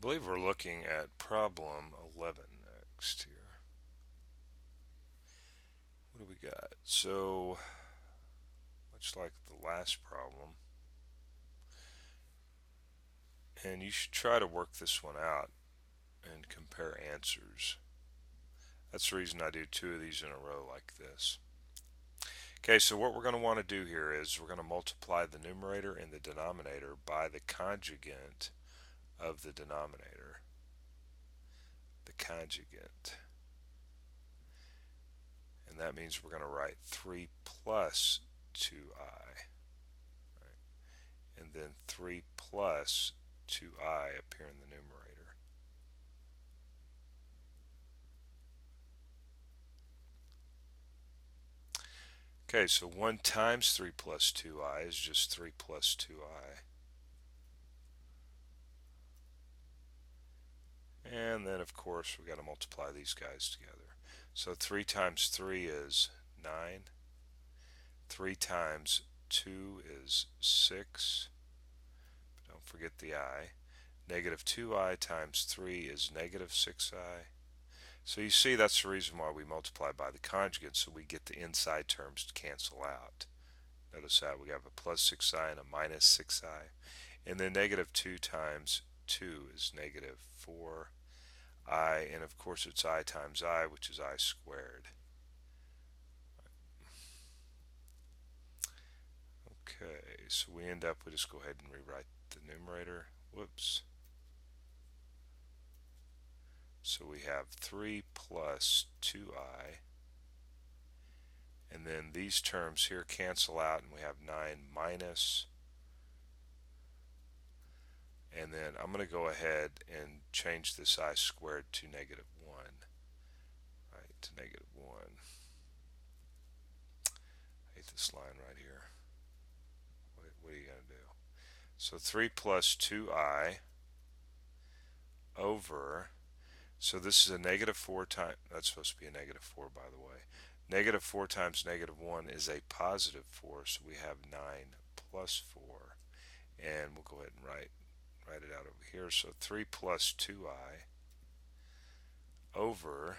believe we're looking at problem 11 next here. What do we got? So, much like the last problem, and you should try to work this one out and compare answers. That's the reason I do two of these in a row like this. Okay, so what we're going to want to do here is we're going to multiply the numerator and the denominator by the conjugate of the denominator. The conjugate. And that means we're going to write 3 plus 2i. Right? And then 3 plus 2i appear in the numerator. Okay, so 1 times 3 plus 2i is just 3 plus 2i. And then, of course, we've got to multiply these guys together. So 3 times 3 is 9. 3 times 2 is 6. But don't forget the I. Negative 2i times 3 is negative 6i. So you see that's the reason why we multiply by the conjugate, so we get the inside terms to cancel out. Notice that we have a plus 6i and a minus 6i. And then negative 2 times 2 is negative 4i, and of course it's I times I, which is I squared. Okay, so we end up, we just go ahead and rewrite the numerator. Whoops. So we have 3 plus 2i, and then these terms here cancel out, and we have 9 minus, and then I'm going to go ahead and change this I squared to negative 1, right, to negative 1. I hate this line right here. What are you going to do? So 3 plus 2i over, so this is a negative 4 times, that's supposed to be a negative 4 by the way. Negative 4 times negative 1 is a positive 4, so we have 9 plus 4. And we'll go ahead and write it out over here. So 3 plus 2i over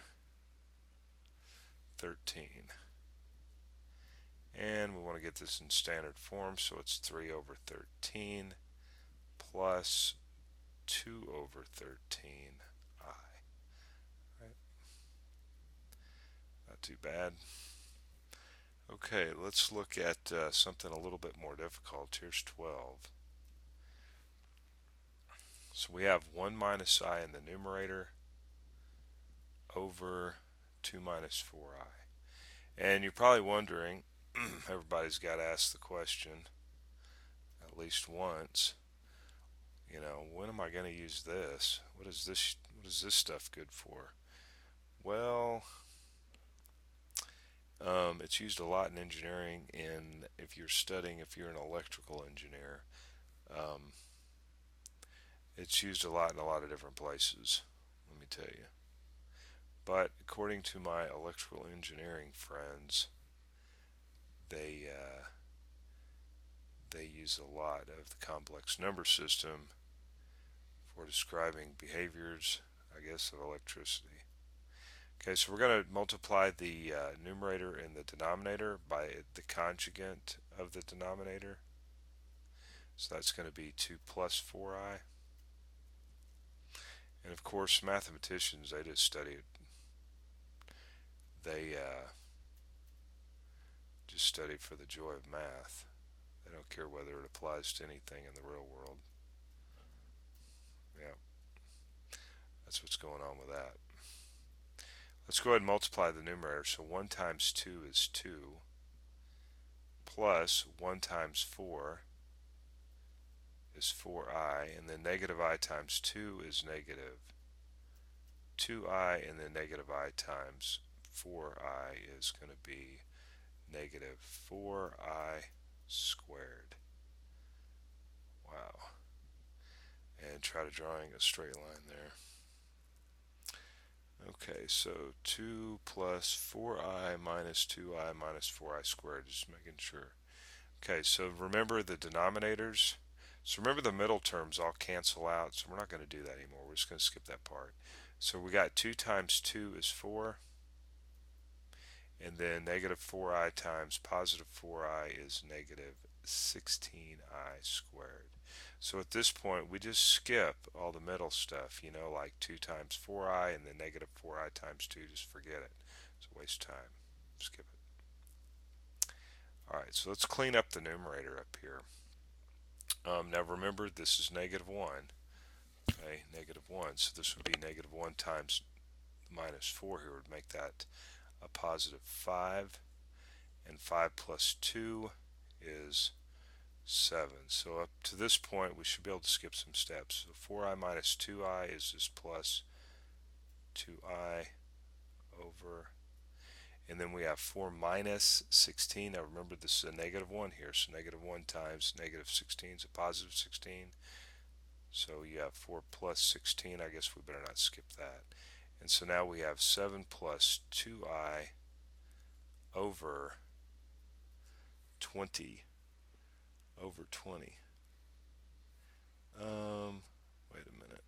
13. And we want to get this in standard form, so it's 3 over 13 plus 2 over 13i. Right? Not too bad. Okay, let's look at something a little bit more difficult. Here's 12. So we have 1 minus I in the numerator over 2 minus 4i. And you're probably wondering, everybody's got to ask the question at least once, you know, when am I going to use this? What is this stuff good for? Well, it's used a lot in engineering, and if you're an electrical engineer, um, it's used a lot in a lot of different places, let me tell you. But according to my electrical engineering friends, they use a lot of the complex number system for describing behaviors, I guess, of electricity. Okay, so we're going to multiply the numerator and the denominator by the conjugate of the denominator. So that's going to be 2 plus 4i. And of course, mathematicians, they just study it. They just study for the joy of math. They don't care whether it applies to anything in the real world. Yeah, that's what's going on with that. Let's go ahead and multiply the numerator. So 1 times 2 is 2, plus 1 times 4 is 4i, and then negative I times 2 is negative 2i, and then negative I times 4i is going to be negative 4i squared. Wow. And try to drawing a straight line there. Okay, so 2 plus 4i minus 2i minus 4i squared, just making sure. Okay, so remember the denominators. So remember the middle terms all cancel out, so we're not going to do that anymore. We're just going to skip that part. So we got 2 times 2 is 4, and then negative 4i times positive 4i is negative 16i squared. So at this point, we just skip all the middle stuff, you know, like 2 times 4i and then negative 4i times 2, just forget it. It's a waste of time. Skip it. Alright, so let's clean up the numerator up here. Now remember, this is negative 1. Okay, negative 1. So this would be negative 1 times minus 4 here would make that a positive 5. And 5 plus 2 is 7. So up to this point, we should be able to skip some steps. So 4i minus 2i is just plus 2i over, and then we have 4 minus 16. Now remember, this is a negative 1 here, so negative 1 times negative 16 is a positive 16. So you have 4 plus 16. I guess we better not skip that. And so now we have 7 plus 2i over 20 over 20. Wait a minute.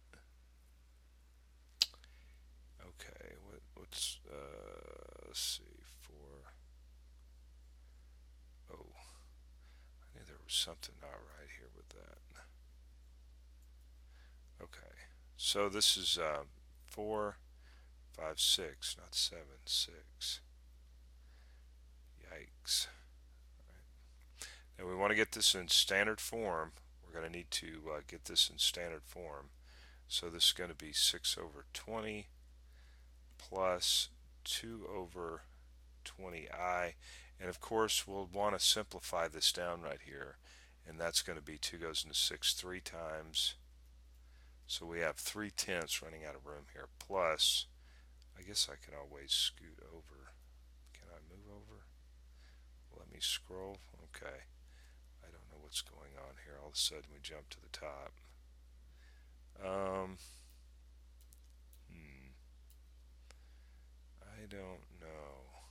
Okay, let's see, 4. Oh, I knew there was something not right here with that. Okay, so this is 4, 5, 6, not 7, 6. Yikes. Now we want to get this in standard form. We're going to need to get this in standard form. So this is going to be 6 over 20 plus 2 over 20i. And of course, we'll want to simplify this down right here. And that's going to be 2 goes into 6 3 times. So we have 3/10 running out of room here. Plus, I guess I can always scoot over. Can I move over? Let me scroll. Okay. I don't know what's going on here. All of a sudden we jump to the top. I don't know.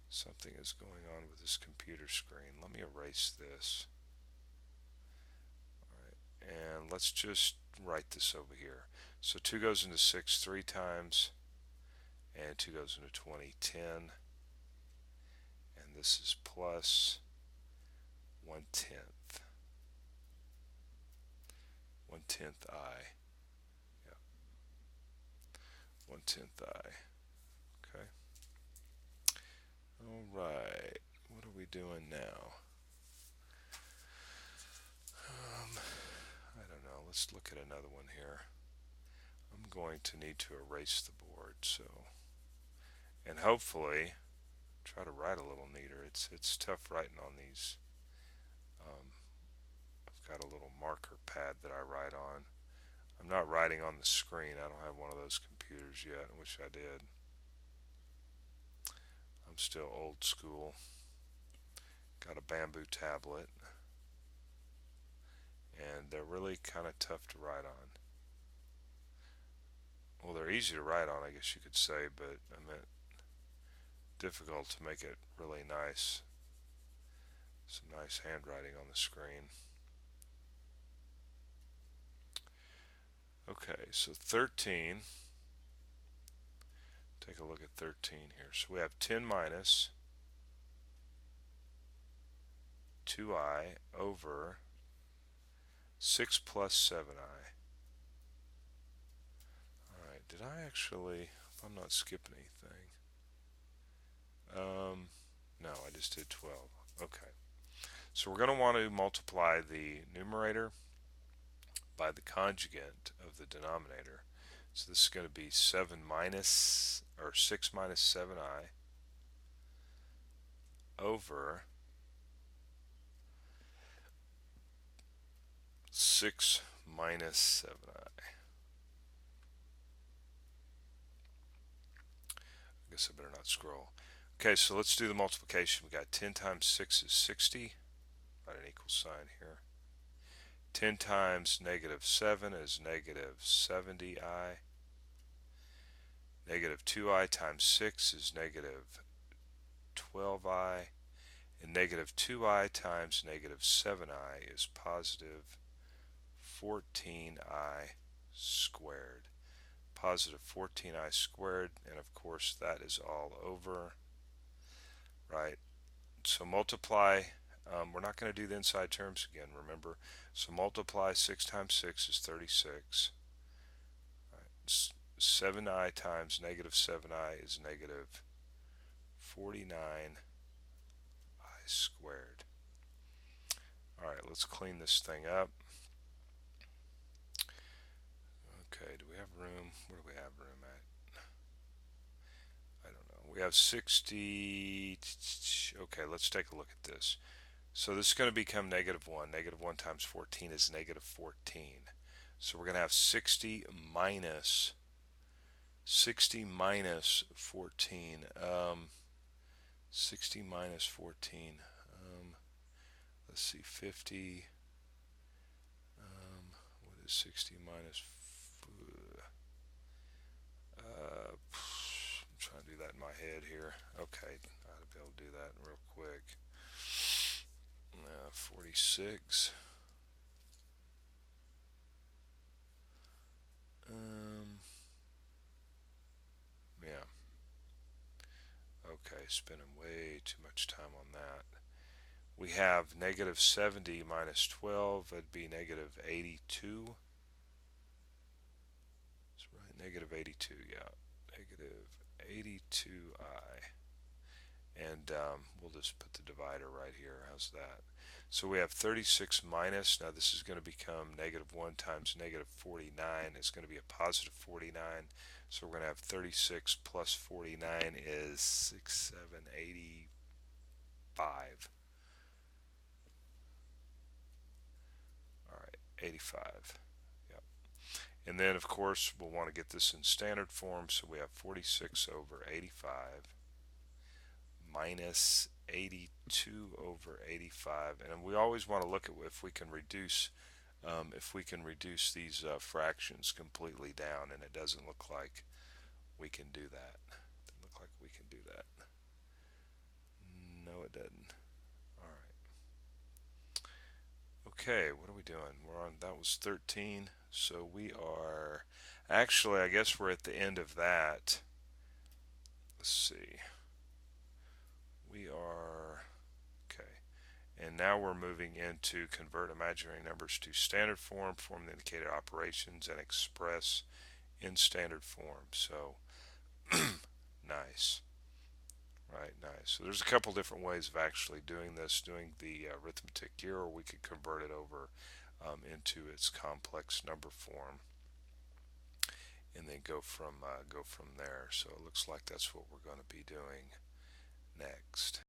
Something is going on with this computer screen. Let me erase this. Alright, and let's just write this over here. So 2 goes into 6 3 times, and 2 goes into 20 10. And this is plus 1/10. 1/10 I. Yeah. 1/10 I. Okay. Alright. What are we doing now? I don't know. Let's look at another one here. I'm going to need to erase the board, so, and hopefully try to write a little neater. It's tough writing on these. I've got a little marker pad that I write on. I'm not writing on the screen. I don't have one of those computers yet. I wish I did. I'm still old school. Got a bamboo tablet, and they're really kind of tough to write on. Well, they're easy to write on, I guess you could say, but I meant difficult to make it really nice. Some nice handwriting on the screen. Okay, so 13. Take a look at 13 here. So we have 10 minus 2i over 6 plus 7i. Alright, did I actually, if I'm not skipping anything. No, I just did 12. Okay. So we're going to want to multiply the numerator by the conjugate of the denominator. So this is going to be 7 minus, or 6 minus 7i over 6 minus 7i. I guess I better not scroll. Okay, so let's do the multiplication. We got 10 times 6 is 60. Write an equal sign here. 10 times negative 7 is negative 70i. Negative 2i times 6 is negative 12i. And negative 2i times negative 7i is positive 14i squared. Positive 14i squared, and of course that is all over, right? So multiply, we're not going to do the inside terms again, remember. So multiply 6 times 6 is 36. Right. 7i times negative 7i is negative 49i squared. Alright, let's clean this thing up. Okay, do we have room? Where do we have room at? I don't know. We have 60. Okay, let's take a look at this. So this is going to become negative 1. Negative 1 times 14 is negative 14. So we're going to have 60 minus 14. 60 minus 14. Let's see, 50. What is 60 minus? I'm trying to do that in my head here. Okay, I ought to be able to do that real quick. 46. Yeah. Okay, spending way too much time on that. We have negative 70 minus 12. That'd be negative 82. That's right, negative 82. Yeah, negative 82i. And we'll just put the divider right here. How's that? So we have 36 minus. Now this is going to become negative 1 times negative 49. It's going to be a positive 49. So we're going to have 36 plus 49 is 6, 7, 85. All right, 85. Yep. And then of course we'll want to get this in standard form. So we have 46 over 85 minus 82 over 85, and we always want to look at if we can reduce these fractions completely down, and it doesn't look like we can do that. Doesn't look like we can do that. No, it doesn't. All right. Okay, what are we doing? We're on. That was 13. So we are actually. I guess we're at the end of that. Let's see. We are, okay, and now we're moving into convert imaginary numbers to standard form, form the indicated operations, and express in standard form. So nice, right? Nice. So there's a couple different ways of actually doing this, doing the arithmetic here, or we could convert it over into its complex number form, and then go from there. So it looks like that's what we're going to be doing next.